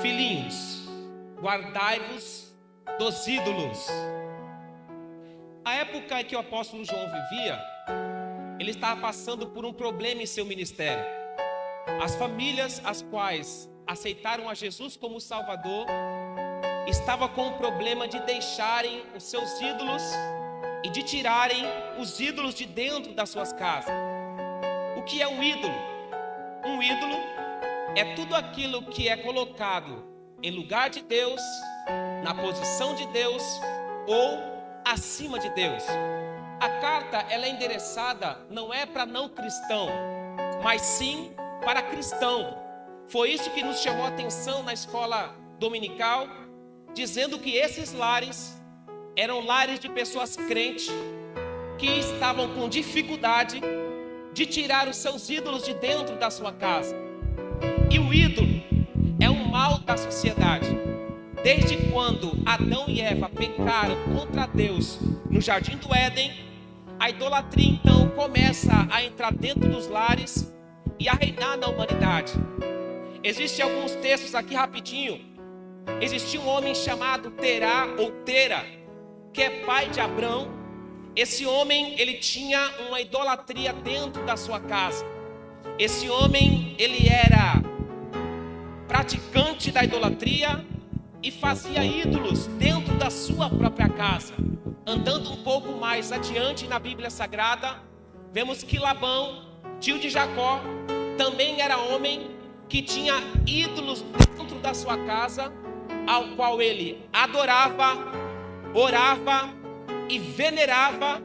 Filhinhos, guardai-vos dos ídolos. A época em que o apóstolo João vivia, ele estava passando por um problema em seu ministério. As famílias as quais aceitaram a Jesus como Salvador estavam com o problema de deixarem os seus ídolos e de tirarem os ídolos de dentro das suas casas. O que é um ídolo? Um ídolo é tudo aquilo que é colocado em lugar de Deus, na posição de Deus ou acima de Deus. A carta ela é endereçada não é para não cristão, mas sim para cristão. Foi isso que nos chamou a atenção na escola dominical, dizendo que esses lares eram lares de pessoas crentes que estavam com dificuldade de tirar os seus ídolos de dentro da sua casa. E o ídolo é um mal da sociedade. Desde quando Adão e Eva pecaram contra Deus no jardim do Éden, a idolatria então começa a entrar dentro dos lares e a reinar na humanidade. Existem alguns textos aqui rapidinho. Existia um homem chamado Terá ou Tera, que é pai de Abrão. Esse homem, ele tinha uma idolatria dentro da sua casa. Esse homem, ele era praticante da idolatria e fazia ídolos dentro da sua própria casa. Andando um pouco mais adiante na Bíblia Sagrada, vemos que Labão, tio de Jacó, também era homem que tinha ídolos dentro da sua casa, ao qual ele adorava, orava e venerava.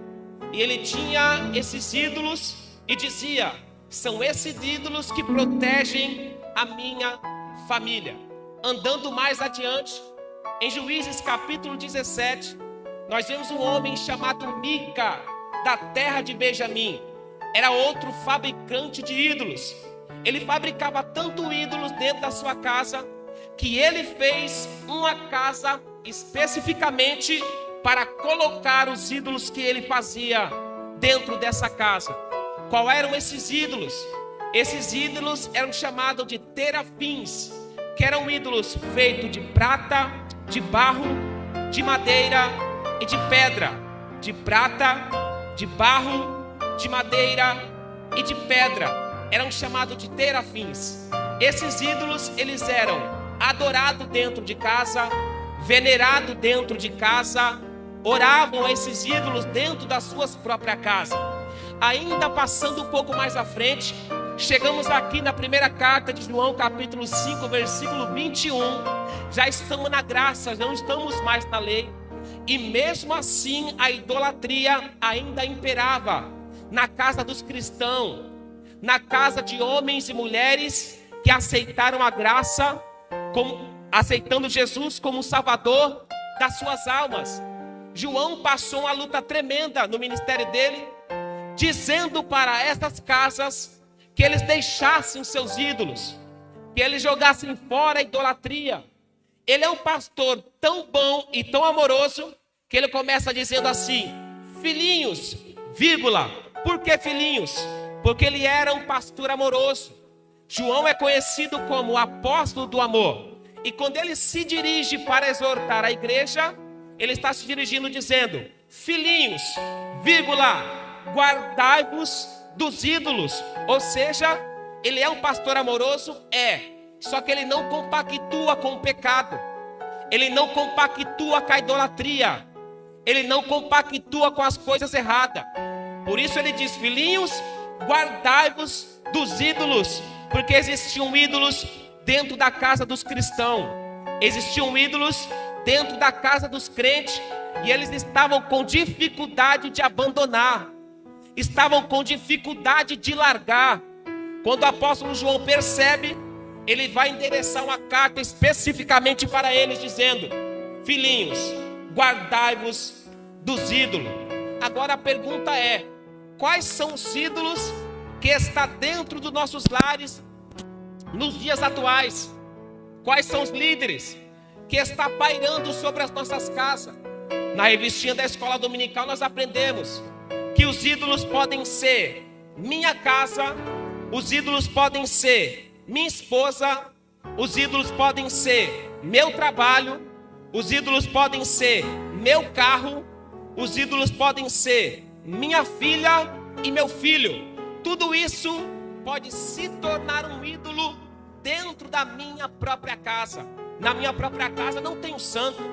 E ele tinha esses ídolos e dizia: são esses ídolos que protegem a minha família. Andando mais adiante, em Juízes capítulo 17, nós vemos um homem chamado Mica, da terra de Benjamim. Era outro fabricante de ídolos. Ele fabricava tanto ídolos dentro da sua casa, que ele fez uma casa especificamente para colocar os ídolos que ele fazia dentro dessa casa. Qual eram esses ídolos? Esses ídolos eram chamados de terafins, que eram ídolos feitos de prata, de barro, de madeira e de pedra. De prata, de barro, de madeira e de pedra. Eram chamados de terafins. Esses ídolos, eles eram adorados dentro de casa, venerados dentro de casa, oravam a esses ídolos dentro das suas próprias casas. Ainda passando um pouco mais à frente, chegamos aqui na primeira carta de João, capítulo 5, versículo 21. Já estamos na graça, não estamos mais na lei. E mesmo assim a idolatria ainda imperava na casa dos cristãos, na casa de homens e mulheres que aceitaram a graça, aceitando Jesus como Salvador das suas almas. João passou uma luta tremenda no ministério dele, dizendo para essas casas que eles deixassem os seus ídolos, que eles jogassem fora a idolatria. Ele é um pastor tão bom e tão amoroso, que ele começa dizendo assim: filhinhos, vírgula. Por que filhinhos? Porque ele era um pastor amoroso. João é conhecido como o apóstolo do amor. E quando ele se dirige para exortar a igreja, ele está se dirigindo dizendo: filhinhos, vírgula, guardai-vos dos ídolos. Ou seja, ele é um pastor amoroso? Só que ele não compactua com o pecado. Ele não compactua com a idolatria. Ele não compactua com as coisas erradas. Por isso ele diz: filhinhos, guardai-vos dos ídolos. Porque existiam ídolos dentro da casa dos cristãos. Existiam ídolos dentro da casa dos crentes. E eles estavam com dificuldade de abandonar. Estavam com dificuldade de largar. Quando o apóstolo João percebe, ele vai endereçar uma carta especificamente para eles, dizendo: filhinhos, guardai-vos dos ídolos. Agora a pergunta é: quais são os ídolos que está dentro dos nossos lares nos dias atuais? Quais são os líderes que está pairando sobre as nossas casas? Na revistinha da escola dominical nós aprendemos que os ídolos podem ser minha casa, os ídolos podem ser minha esposa, Os ídolos podem ser meu trabalho, os ídolos podem ser meu carro, os ídolos podem ser minha filha e meu filho. Tudo isso pode se tornar um ídolo dentro da minha própria casa. Na minha própria casa não tem um santo.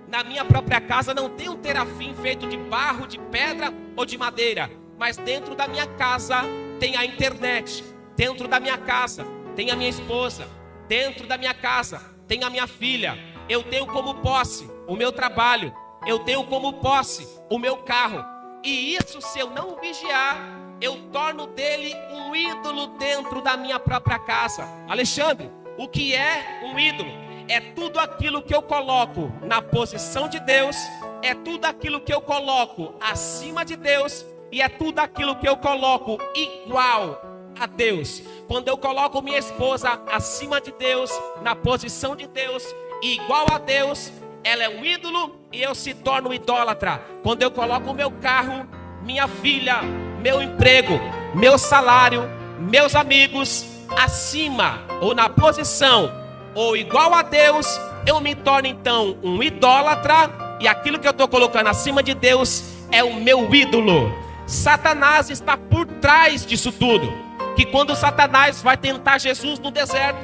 Na minha própria casa não tem um terafim feito de barro, de pedra ou de madeira. Mas dentro da minha casa tem a internet. Dentro da minha casa tem a minha esposa. Dentro da minha casa tem a minha filha. Eu tenho como posse o meu trabalho. Eu tenho como posse o meu carro. E isso, se eu não vigiar, eu torno dele um ídolo dentro da minha própria casa. Alexandre, o que é um ídolo? É tudo aquilo que eu coloco na posição de Deus, é tudo aquilo que eu coloco acima de Deus, e é tudo aquilo que eu coloco igual a Deus. Quando eu coloco minha esposa acima de Deus, na posição de Deus, e igual a Deus, ela é um ídolo e eu se torno idólatra. Quando eu coloco o meu carro, minha filha, meu emprego, meu salário, meus amigos, acima ou na posição ou igual a Deus, eu me torno então um idólatra, e aquilo que eu estou colocando acima de Deus é o meu ídolo. Satanás está por trás disso tudo. Que quando Satanás vai tentar Jesus no deserto,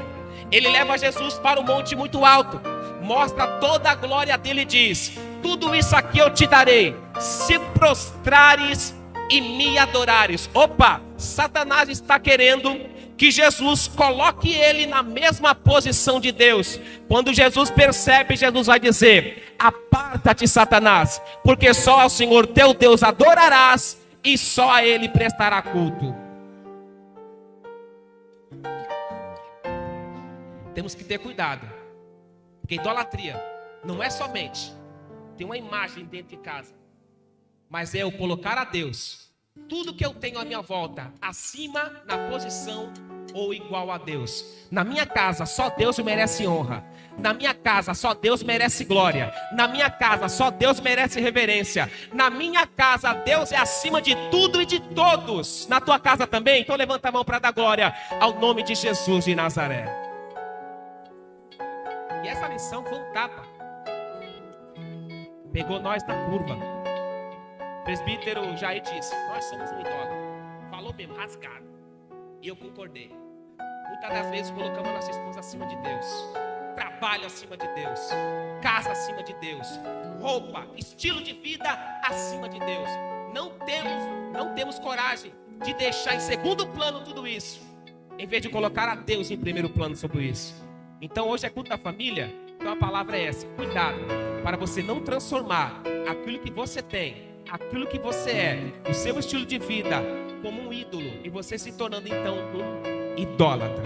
ele leva Jesus para um monte muito alto, mostra toda a glória dele e diz: tudo isso aqui eu te darei, se prostrares e me adorares. Opa, Satanás está querendo que Jesus coloque ele na mesma posição de Deus. Quando Jesus percebe, Jesus vai dizer: aparta-te, Satanás, porque só ao Senhor teu Deus adorarás e só a ele prestará culto. Temos que ter cuidado, porque idolatria não é somente ter uma imagem dentro de casa, mas é eu colocar a Deus, tudo que eu tenho à minha volta, acima, na posição ou igual a Deus. Na minha casa só Deus merece honra. Na minha casa só Deus merece glória. Na minha casa só Deus merece reverência. Na minha casa Deus é acima de tudo e de todos. Na tua casa também? Então levanta a mão para dar glória ao nome de Jesus de Nazaré. E essa lição foi um tapa. Pegou nós na curva. O presbítero Jair disse: nós somos um idólatra. Falou mesmo, rasgado. E eu concordei. Muitas das vezes colocamos a nossa esposa acima de Deus, trabalho acima de Deus, casa acima de Deus, roupa, estilo de vida acima de Deus. Não temos coragem de deixar em segundo plano tudo isso, em vez de colocar a Deus em primeiro plano sobre isso. Então hoje é culto da família. Então a palavra é essa: cuidado para você não transformar aquilo que você tem, aquilo que você é, o seu estilo de vida, como um ídolo, e você se tornando então um idólatra.